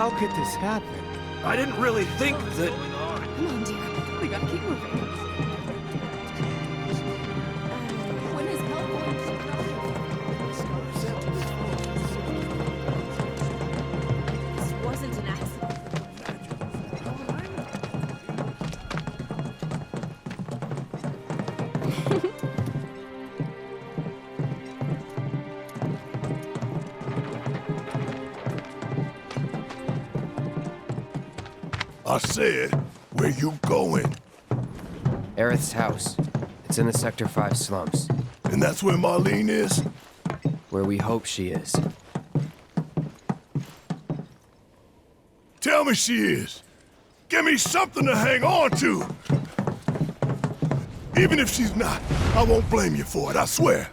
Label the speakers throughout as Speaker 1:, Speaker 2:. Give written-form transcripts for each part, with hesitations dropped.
Speaker 1: How could this happen?
Speaker 2: I didn't really think that...
Speaker 3: Come on, dear. We gotta keep moving. When is help going to come? This wasn't an accident.
Speaker 4: I said, where you going?
Speaker 5: Aerith's house. It's in the Sector 5 slums.
Speaker 4: And that's where Marlene is?
Speaker 5: Where we hope she is.
Speaker 4: Tell me she is. Give me something to hang on to. Even if she's not, I won't blame you for it, I swear.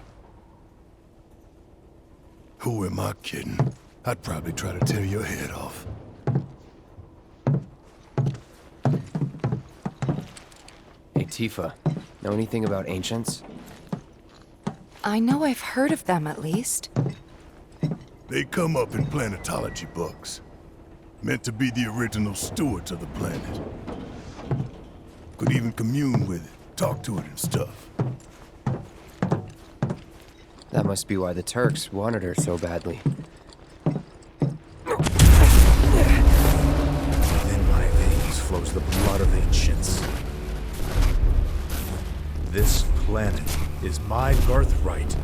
Speaker 4: Who am I kidding? I'd probably try to tear your head off.
Speaker 5: Hey, Tifa. Know anything about ancients?
Speaker 3: I know I've heard of them, at least.
Speaker 4: They come up in planetology books. Meant to be the original stewards of the planet. Could even commune with it, talk to it and stuff.
Speaker 5: That must be why the Turks wanted her so badly.
Speaker 2: Within my veins flows the blood of ancients. This planet is my birthright.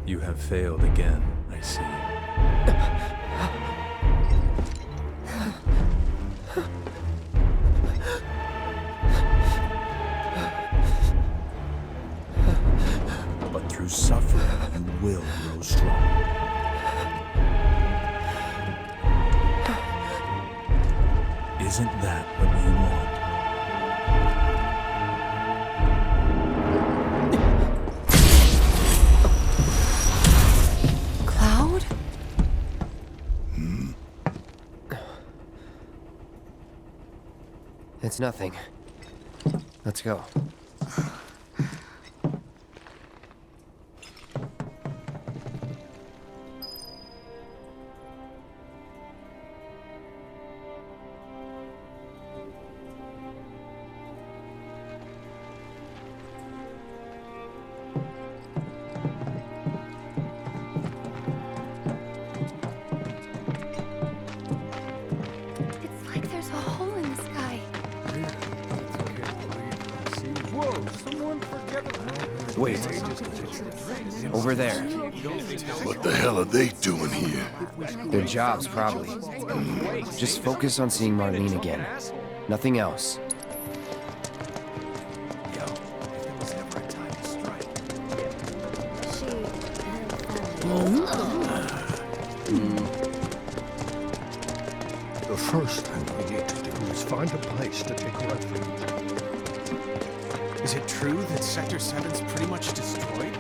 Speaker 2: You have failed again, I see. But through suffering, you will grow strong. Isn't that what you want?
Speaker 3: Cloud?
Speaker 5: It's nothing. Let's go.
Speaker 3: It's like there's a hole in the sky.
Speaker 1: Whoa, someone forget about
Speaker 5: Wait. Over there.
Speaker 4: What the hell are they doing here?
Speaker 5: Their jobs, probably. Just focus on seeing Marlene again. Nothing else.
Speaker 6: The first thing we need to do is find a place to take refuge.
Speaker 1: Is it true that Sector 7's pretty much destroyed?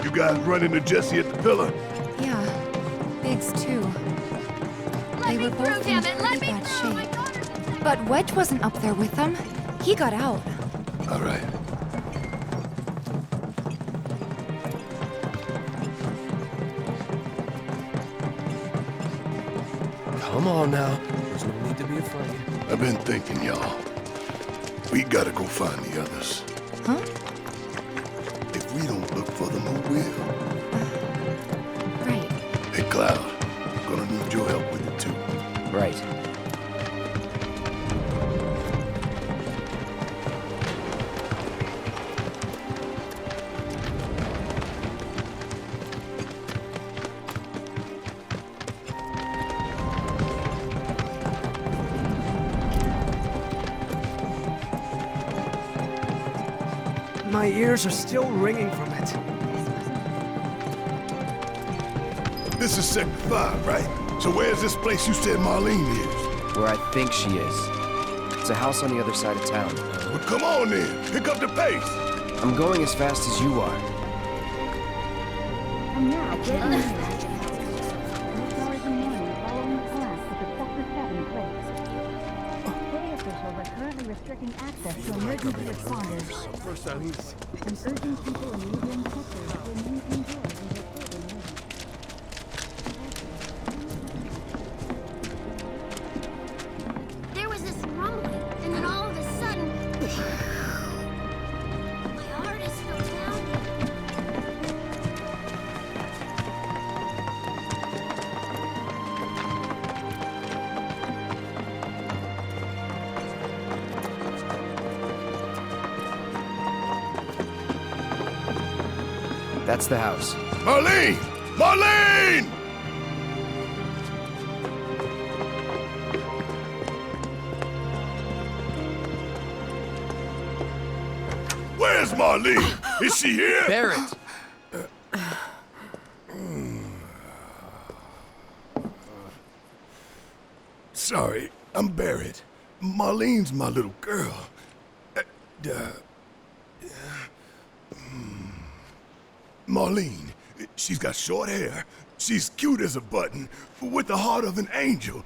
Speaker 4: You guys run into Jesse at the pillar?
Speaker 3: Yeah, Biggs too. They were both in pretty bad shape. But Wedge wasn't up there with them. He got out.
Speaker 4: All right.
Speaker 5: Come on now.
Speaker 1: There's no need to be afraid.
Speaker 4: I've been thinking, y'all. We gotta go find the others.
Speaker 3: Huh?
Speaker 4: If we don't look for them, who will?
Speaker 3: Right.
Speaker 4: Hey, Cloud. Gonna need your help with it, too.
Speaker 5: Right.
Speaker 1: My ears are still ringing from it.
Speaker 4: This is Sector 5, right? So where's this place you said Marlene is?
Speaker 5: Where I think she is. It's a house on the other side of town.
Speaker 4: Well, come on then. Pick up the pace.
Speaker 5: I'm going as fast as you are.
Speaker 7: And now, breaking news. 8 hours in the morning following the collapse of the Sector 7 bridge. City officials are currently restricting access to emergency responders and urging people in neighboring sectors to remain indoors until further notice.
Speaker 8: There was this rumbling, and then all of a sudden, my heart is still pounding.
Speaker 5: That's the house.
Speaker 4: Marlene! Marlene! Where's Marlene? Is she here?
Speaker 5: Barrett!
Speaker 4: Sorry, I'm Barrett. Marlene's my little girl. Marlene, she's got short hair. She's cute as a button, with the heart of an angel.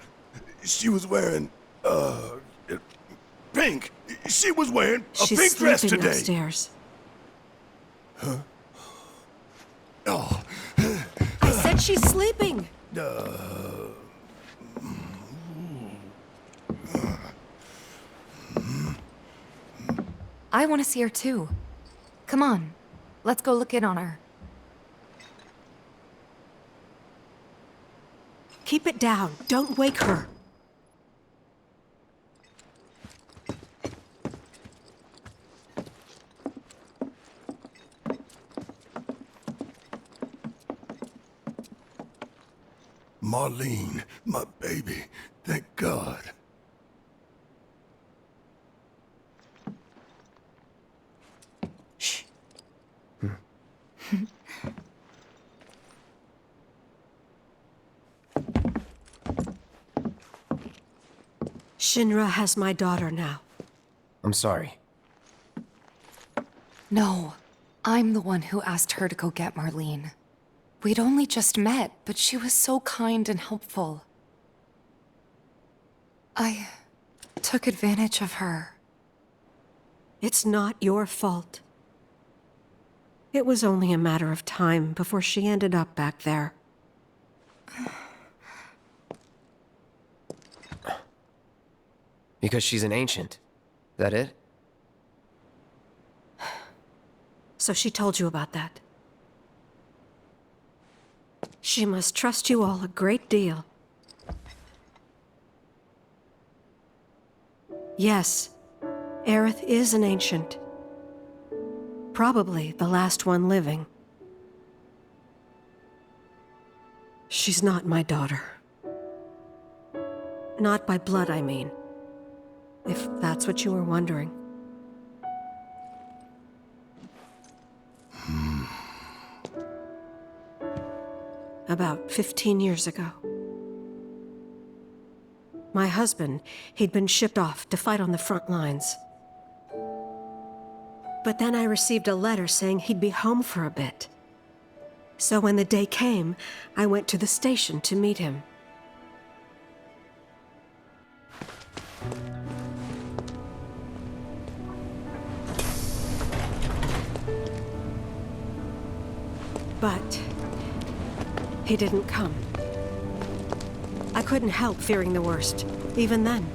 Speaker 4: She was wearing, pink. She was wearing a
Speaker 9: She's
Speaker 4: pink dress
Speaker 9: sleeping
Speaker 4: today.
Speaker 9: upstairs.
Speaker 4: Oh,
Speaker 9: I said she's sleeping.
Speaker 3: I want to see her too. Come on, let's go look in on her.
Speaker 9: Keep it down. Don't wake her.
Speaker 4: Marlene, my baby. Thank God.
Speaker 9: Shh. Shinra has my daughter now.
Speaker 5: I'm sorry.
Speaker 3: No, I'm the one who asked her to go get Marlene. We'd only just met, but she was so kind and helpful. I took advantage of her.
Speaker 9: It's not your fault. It was only a matter of time before she ended up back there.
Speaker 5: Because she's an ancient. That it?
Speaker 9: So she told you about that. She must trust you all a great deal. Yes, Aerith is an ancient. Probably the last one living. She's not my daughter. Not by blood, I mean. If that's what you were wondering. About 15 years ago. My husband, he'd been shipped off to fight on the front lines. But then I received a letter saying he'd be home for a bit. So when the day came, I went to the station to meet him. But he didn't come. I couldn't help fearing the worst, even then.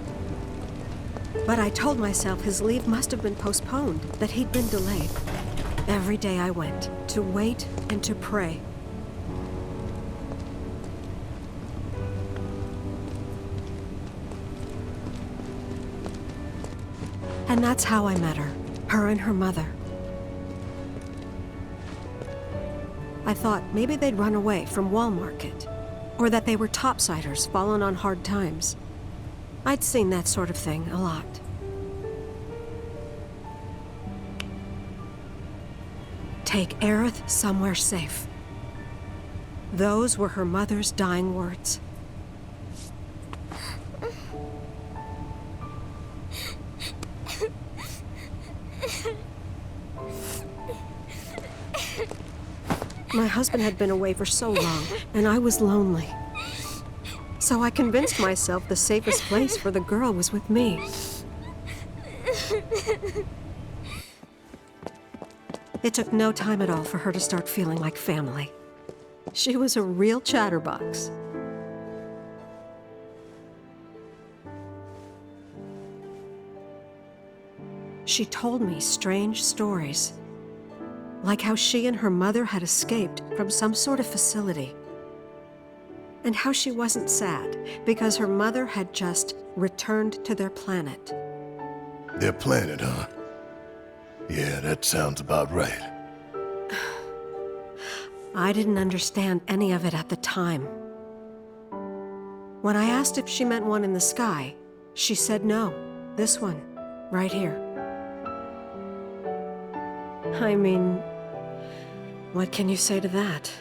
Speaker 9: But I told myself his leave must have been postponed, that he'd been delayed. Every day I went, to wait and to pray. And that's how I met her and her mother. I thought maybe they'd run away from Wall Market, or that they were topsiders fallen on hard times. I'd seen that sort of thing a lot. Take Aerith somewhere safe. Those were her mother's dying words. My husband had been away for so long, and I was lonely. So I convinced myself the safest place for the girl was with me. It took no time at all for her to start feeling like family. She was a real chatterbox. She told me strange stories, like how she and her mother had escaped from some sort of facility, and how she wasn't sad because her mother had just returned to their planet.
Speaker 4: Their planet, huh? Yeah, that sounds about right.
Speaker 9: I didn't understand any of it at the time. When I asked if she meant one in the sky, she said no, this one, right here. I mean, what can you say to that?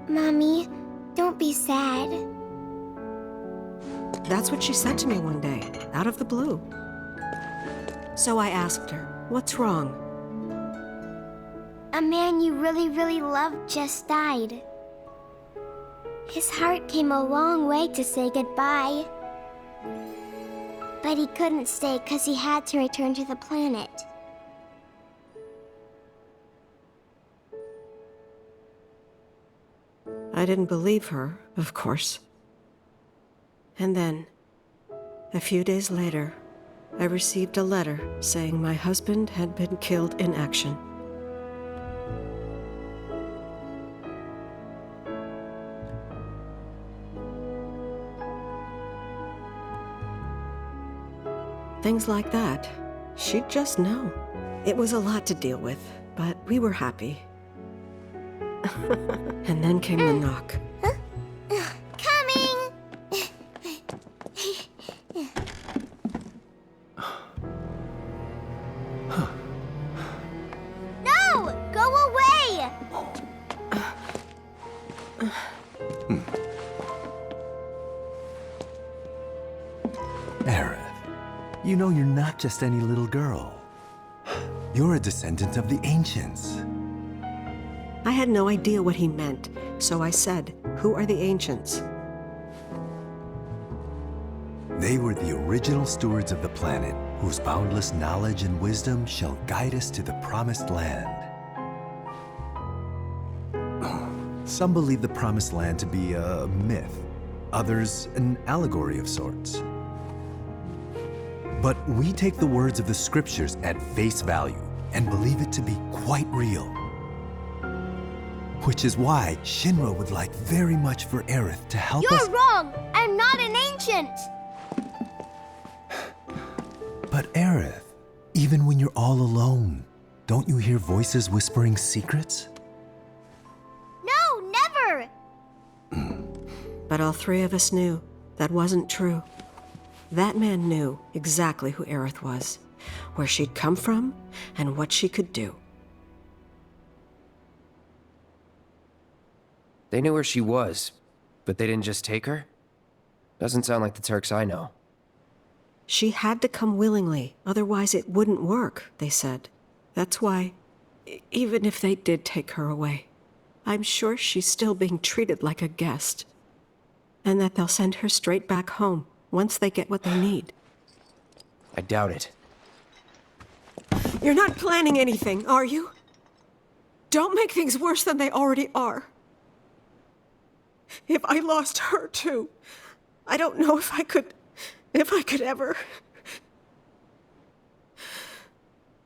Speaker 8: Mommy, don't be sad.
Speaker 9: That's what she said to me one day, out of the blue. So I asked her, what's wrong?
Speaker 8: A man you really, really loved just died. His heart came a long way to say goodbye. But he couldn't stay because he had to return to the planet.
Speaker 9: I didn't believe her, of course. And then, a few days later, I received a letter saying my husband had been killed in action. Things like that, she'd just know. It was a lot to deal with, but we were happy. And then came the knock.
Speaker 8: Coming! No! Go away!
Speaker 2: Aerith, you know you're not just any little girl. You're a descendant of the ancients.
Speaker 9: I had no idea what he meant, so I said, "Who are the ancients?"
Speaker 2: They were the original stewards of the planet, whose boundless knowledge and wisdom shall guide us to the promised land. Some believe the promised land to be a myth, others an allegory of sorts. But we take the words of the scriptures at face value and believe it to be quite real. Which is why Shinra would like very much for Aerith to help us—
Speaker 8: You're wrong! I'm not an ancient!
Speaker 2: But Aerith, even when you're all alone, don't you hear voices whispering secrets?
Speaker 8: No, never!
Speaker 9: But all three of us knew that wasn't true. That man knew exactly who Aerith was, where she'd come from, and what she could do.
Speaker 5: They knew where she was, but they didn't just take her? Doesn't sound like the Turks I know.
Speaker 9: She had to come willingly, otherwise it wouldn't work, they said. That's why, even if they did take her away, I'm sure she's still being treated like a guest. And that they'll send her straight back home once they get what they need.
Speaker 5: I doubt it.
Speaker 9: You're not planning anything, are you? Don't make things worse than they already are. If I lost her too, I don't know if I could ever.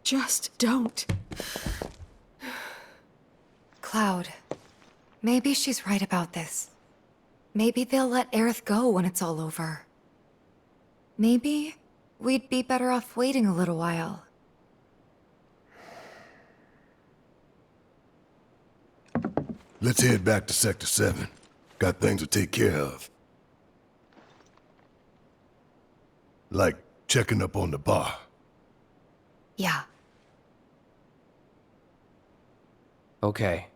Speaker 9: Just don't.
Speaker 3: Cloud, maybe she's right about this. Maybe they'll let Aerith go when it's all over. Maybe we'd be better off waiting a little while.
Speaker 4: Let's head back to Sector 7. Got things to take care of. Like checking up on the bar.
Speaker 3: Yeah.
Speaker 5: Okay.